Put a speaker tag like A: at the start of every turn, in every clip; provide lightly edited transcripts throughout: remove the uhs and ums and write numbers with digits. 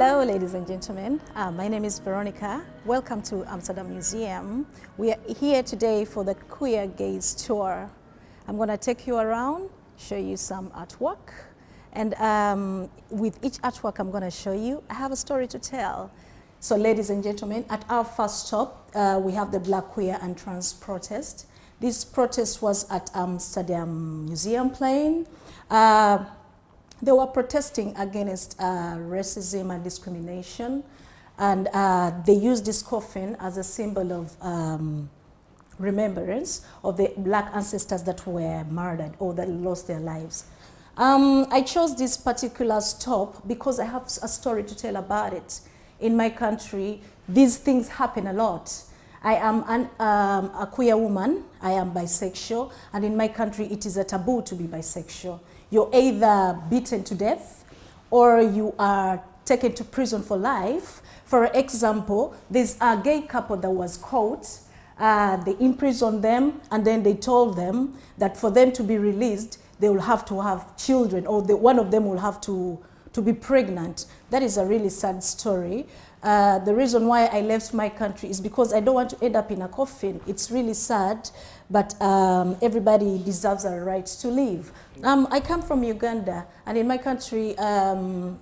A: Hello, ladies and gentlemen. My name is Veronica. Welcome to Amsterdam Museum. We are here today for the Queer Gaze Tour. I'm going to take you around, show you some artwork, and with each artwork I'm going to show you, I have a story to tell. So, ladies and gentlemen, at our first stop, we have the Black Queer and Trans protest. This protest was at Amsterdam Museum Plain. They were protesting against racism and discrimination, and they used this coffin as a symbol of remembrance of the Black ancestors that were murdered or that lost their lives. I chose this particular stop because I have a story to tell about it. In my country, these things happen a lot. I am a queer woman, I am bisexual, and in my country it is a taboo to be bisexual. You're either beaten to death or you are taken to prison for life. For example, there's a gay couple that was caught. They imprisoned them, and then they told them that for them to be released, they will have to have children, or one of them will have to be pregnant. That is a really sad story. The reason why I left my country is because I don't want to end up in a coffin. It's really sad, but everybody deserves a right to live. I come from Uganda, and in my country,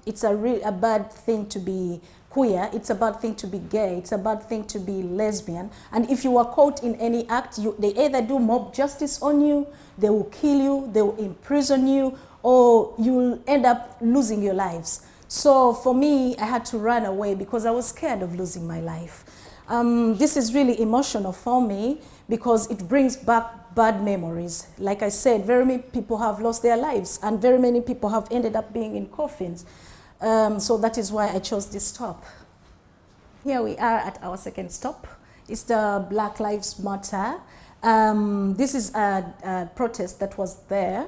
A: it's a bad thing to be queer, it's a bad thing to be gay, it's a bad thing to be lesbian. And if you are caught in any act, they either do mob justice on you, they will kill you, they will imprison you, or you'll end up losing your lives. So for me, I had to run away because I was scared of losing my life. This is really emotional for me because it brings back bad memories. Like I said, very many people have lost their lives, and very many people have ended up being in coffins. So that is why I chose this stop. Here we are at our second stop. It's the Black Lives Matter. This is a protest that was there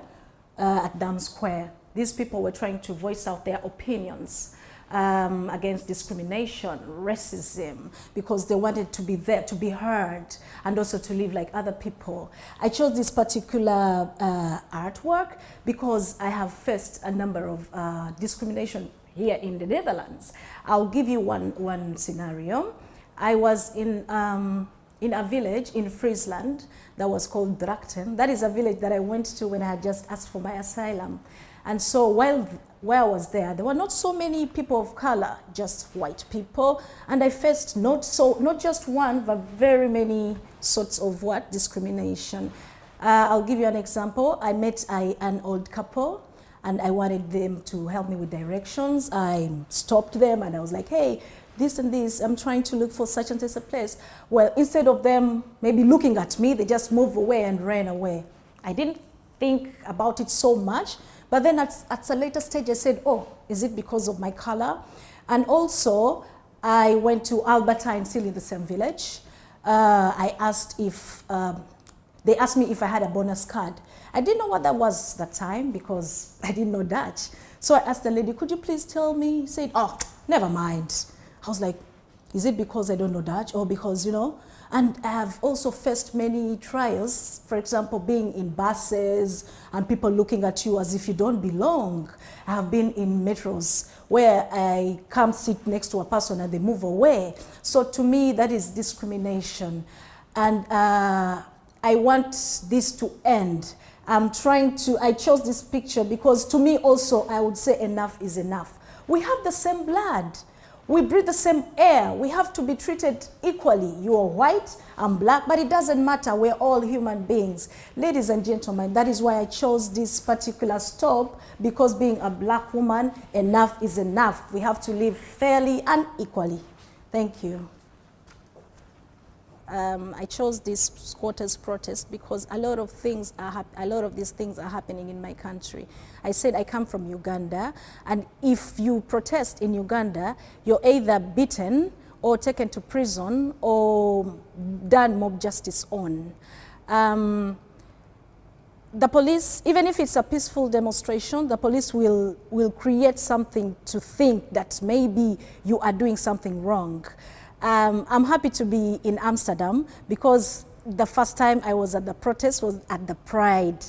A: at Dam Square. These people were trying to voice out their opinions against discrimination, racism, because they wanted to be there, to be heard, and also to live like other people. I chose this particular artwork because I have faced a number of discrimination here in the Netherlands. I'll give you one scenario. I was in a village in Friesland that was called Redactie. That is a village that I went to when I had just asked for my asylum. And so while I was there were not so many people of color, just white people. And I faced not just one, but very many sorts of discrimination. I'll give you an example. I met an old couple, and I wanted them to help me with directions. I stopped them and I was like, hey, this and this, I'm trying to look for such and such a place. Well, instead of them maybe looking at me, they just moved away and ran away. I didn't think about it so much, but then at a later stage I said, oh, is it because of my color? And also, I went to Albertine, still in the same village. I asked if, they asked me if I had a bonus card. I didn't know what that was that time because I didn't know Dutch. So I asked the lady, could you please tell me? He said, oh, never mind. I was like, is it because I don't know Dutch or because, And I have also faced many trials, for example, being in buses and people looking at you as if you don't belong. I have been in metros where I come sit next to a person and they move away. So to me, that is discrimination. And I want this to end. I chose this picture because to me also, I would say enough is enough. We have the same blood. We breathe the same air. We have to be treated equally. You are white, I'm black, but it doesn't matter. We're all human beings. Ladies and gentlemen, that is why I chose this particular stop, because being a black woman, enough is enough. We have to live fairly and equally. Thank you. I chose this squatters protest because a lot of these things are happening in my country. I said I come from Uganda, and if you protest in Uganda, you're either beaten or taken to prison or done mob justice on. The police, even if it's a peaceful demonstration, the police will create something to think that maybe you are doing something wrong. I'm happy to be in Amsterdam because the first time I was at the protest was at the Pride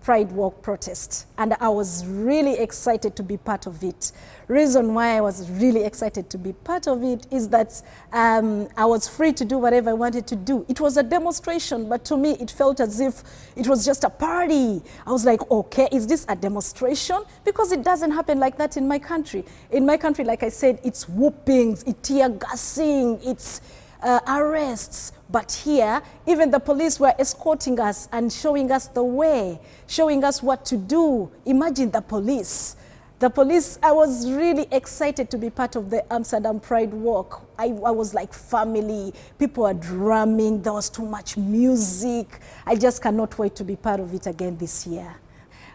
A: Pride Walk protest, and I was really excited to be part of it. Reason why I was really excited to be part of it is that I was free to do whatever I wanted to do. It was a demonstration, but to me it felt as if it was just a party. I was like, okay, is this a demonstration? Because it doesn't happen like that in my country. In my country, like I said, it's whoopings, it's tear gassing, it's arrests. But here, even the police were escorting us and showing us the way, showing us what to do. Imagine the police. The police, I was really excited to be part of the Amsterdam Pride Walk. I was like family. People were drumming. There was too much music. I just cannot wait to be part of it again this year.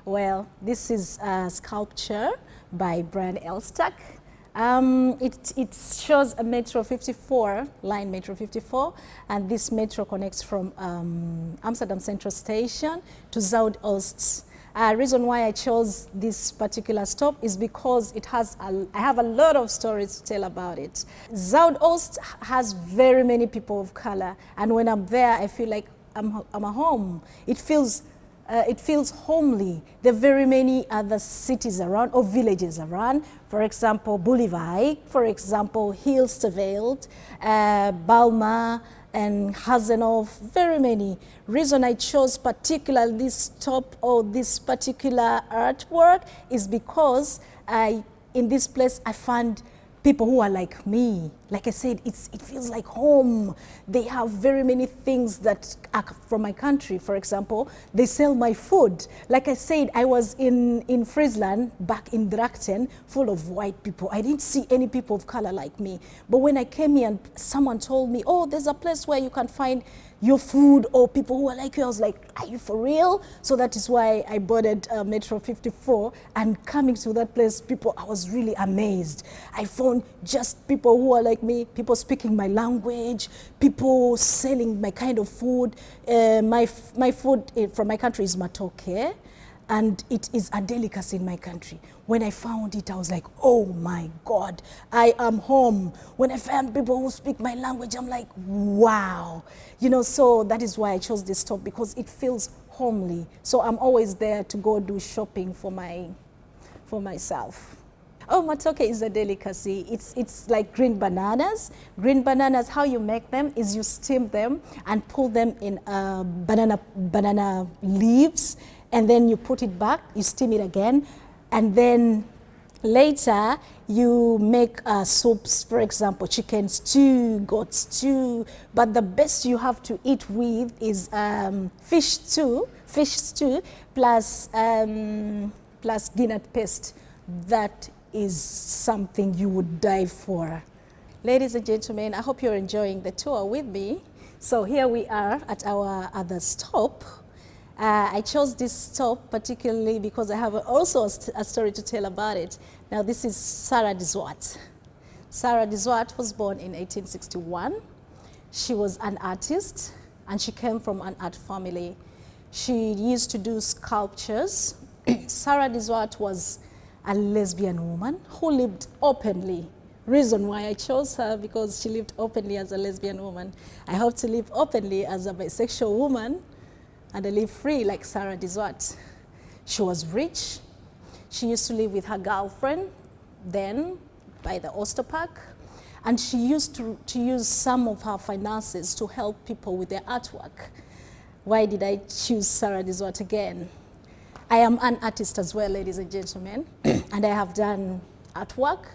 A: Well, this is a sculpture by Brian Elstack. It shows a Metro 54, line Metro 54, and this metro connects from Amsterdam Central Station to Zuidoost. Reason why I chose this particular stop is because it has I have a lot of stories to tell about it. Zuidoost has very many people of color, and when I'm there, I feel like I'm at home. It feels homely. There are very many other cities around or villages around. For example, Boulevard, for example, Hilsterveld, Balma, and Hazenhof, very many. Reason I chose particularly this top or this particular artwork is because in this place I found people who are like me. Like I said, it feels like home. They have very many things that are from my country. For example, they sell my food. Like I said, I was in Friesland, back in Redactie, full of white people. I didn't see any people of color like me. But when I came here and someone told me, oh, there's a place where you can find your food or people who are like you, I was like, are you for real? So that is why I boarded Metro 54, and coming to that place, I was really amazed. I found just people who are like me, people speaking my language, people selling my kind of food. My food from my country is matoke, and it is a delicacy in my country. When I found it, I was like, oh my God, I am home. When I found people who speak my language, I'm like, wow. You know, so that is why I chose this stop, because it feels homely. So I'm always there to go do shopping for myself. Oh, matoke is a delicacy. It's like green bananas. Green bananas, how you make them is you steam them and pull them in banana leaves, and then you put it back, you steam it again, and then later you make soups, for example, chicken stew, goat stew, but the best you have to eat with is fish stew plus peanut paste. That is something you would die for. Ladies and gentlemen, I hope you're enjoying the tour with me. So here we are at our other stop. I chose this stop particularly because I have also a story to tell about it. Now this is Sarah de Zwart. Sarah de Zwart was born in 1861. She was an artist and she came from an art family. She used to do sculptures. Sarah de Zwart was a lesbian woman who lived openly. Reason why I chose her, because she lived openly as a lesbian woman. I hope to live openly as a bisexual woman and I live free like Sarah de Zwart. She was rich. She used to live with her girlfriend then by the Oyster Park, and she used to use some of her finances to help people with their artwork. Why did I choose Sarah de Zwart again? I am an artist as well, ladies and gentlemen, and I have done artwork.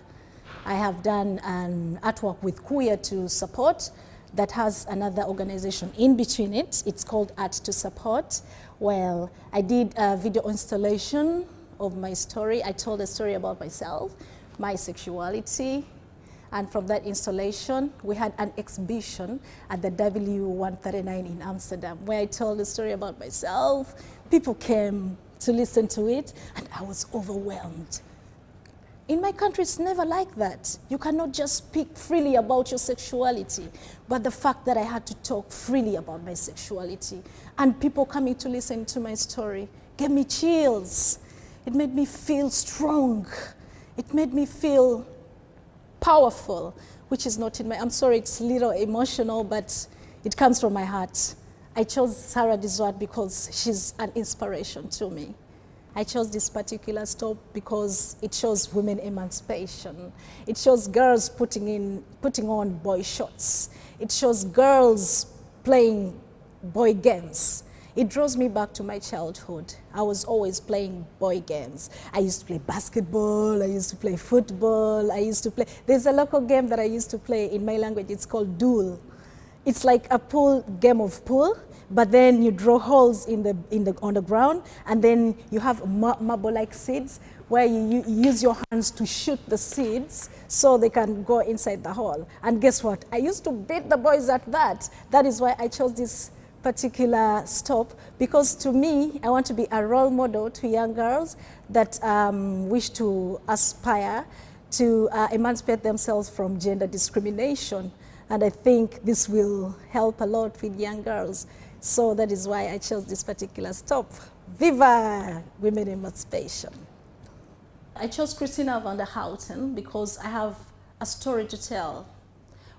A: I have done an artwork with Queer to Support that has another organization in between it. It's called Art to Support. Well, I did a video installation of my story. I told a story about myself, my sexuality, and from that installation, we had an exhibition at the W139 in Amsterdam where I told a story about myself. People came to listen to it, and I was overwhelmed. In my country, it's never like that. You cannot just speak freely about your sexuality. But the fact that I had to talk freely about my sexuality and people coming to listen to my story gave me chills. It made me feel strong. It made me feel powerful, which is not in my, I'm sorry, it's a little emotional, but it comes from my heart. I chose Sarah Dizwat because she's an inspiration to me. I chose this particular stop because it shows women emancipation. It shows girls putting on boy shorts. It shows girls playing boy games. It draws me back to my childhood. I was always playing boy games. I used to play basketball, I used to play football, there's a local game that I used to play in my language, it's called Duel. It's like a game of pool, but then you draw holes on the ground, and then you have marble-like seeds where you use your hands to shoot the seeds so they can go inside the hole. And guess what? I used to beat the boys at that. That is why I chose this particular stop, because to me, I want to be a role model to young girls that wish to aspire to emancipate themselves from gender discrimination. And I think this will help a lot with young girls. So that is why I chose this particular stop. Viva Women Emancipation. I chose Christina van der Houten because I have a story to tell.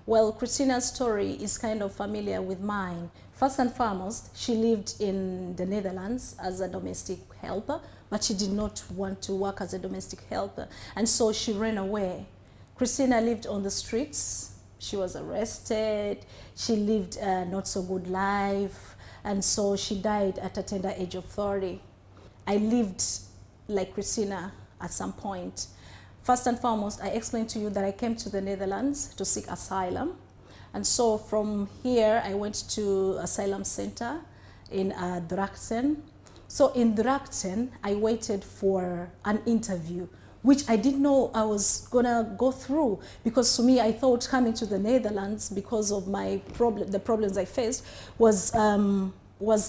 A: Well, Christina's story is kind of familiar with mine. First and foremost, she lived in the Netherlands as a domestic helper, but she did not want to work as a domestic helper, and so she ran away. Christina lived on the streets. She was arrested. She lived a not so good life, and so she died at a tender age of 30. I lived like Christina at some point. First and foremost, I explained to you that I came to the Netherlands to seek asylum. And so from here, I went to asylum center in Redactie. So in Redactie, I waited for an interview, which I didn't know I was gonna go through, because to me, I thought coming to the Netherlands because of the problems I faced was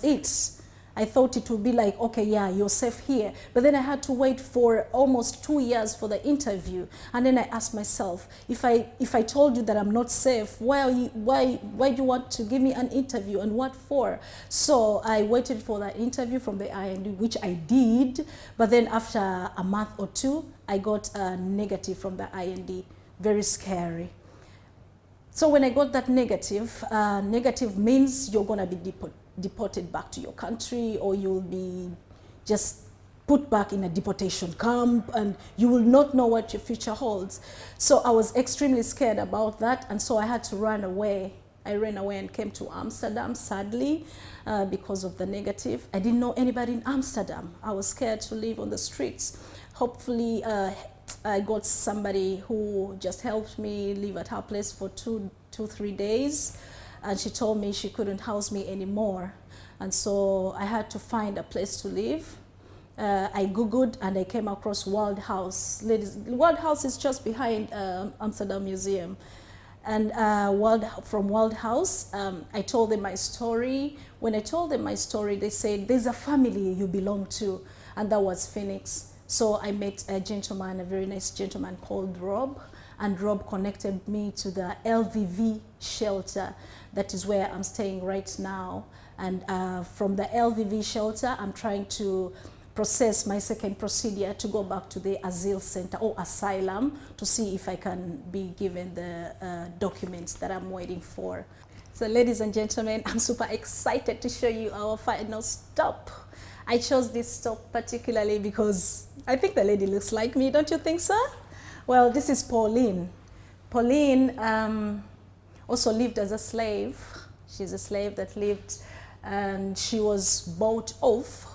A: it. I thought it would be like, okay, yeah, you're safe here. But then I had to wait for almost 2 years for the interview. And then I asked myself, if I told you that I'm not safe, why do you want to give me an interview, and what for? So I waited for that interview from the IND, which I did. But then after a month or two, I got a negative from the IND. Very scary. So when I got that negative, negative means you're gonna be deported back to your country, or you'll be just put back in a deportation camp, and you will not know what your future holds. So I was extremely scared about that, and so I had to run away. I ran away and came to Amsterdam, sadly, because of the negative. I didn't know anybody in Amsterdam. I was scared to live on the streets. Hopefully, I got somebody who just helped me live at her place for 3 days. And she told me she couldn't house me anymore. And so I had to find a place to live. I Googled and I came across World House. Ladies, World House is just behind Amsterdam Museum. And from World House, I told them my story. When I told them my story, they said, there's a family you belong to, and that was Phoenix. So I met a gentleman, a very nice gentleman called Rob, and Rob connected me to the LVV shelter. That is where I'm staying right now. And from the LVV shelter, I'm trying to process my second procedure to go back to the asylum center or asylum to see if I can be given the documents that I'm waiting for. So ladies and gentlemen, I'm super excited to show you our final stop. I chose this stop particularly because I think the lady looks like me, don't you think so? Well, this is Pauline. Pauline also lived as a slave. She's a slave that lived, and she was bought off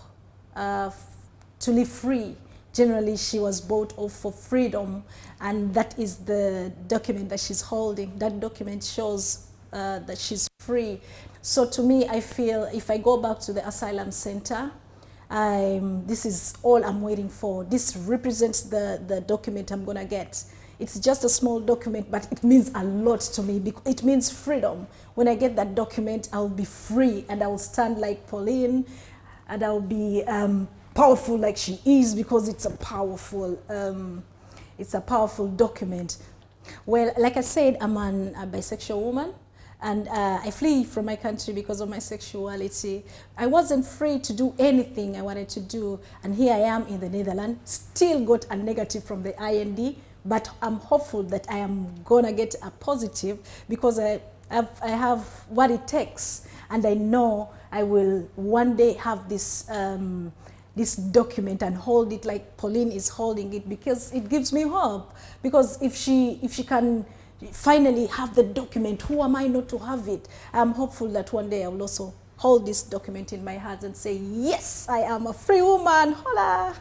A: to live free. Generally, she was bought off for freedom, and that is the document that she's holding. That document shows that she's free. So to me, I feel if I go back to the asylum center, this is all I'm waiting for. This represents the document I'm gonna get. It's just a small document, but it means a lot to me because it means freedom. When I get that document, I'll be free, and I will stand like Pauline, and I'll be powerful like she is, because it's a powerful document. Well, like I said, I'm a bisexual woman. And I flee from my country because of my sexuality. I wasn't free to do anything I wanted to do. And here I am in the Netherlands, still got a negative from the IND, but I'm hopeful that I am gonna get a positive because I have what it takes. And I know I will one day have this this document and hold it like Pauline is holding it, because it gives me hope. Because if she can finally have the document, who am I not to have it? I'm hopeful that one day I will also hold this document in my hands and say, yes, I am a free woman. Hola!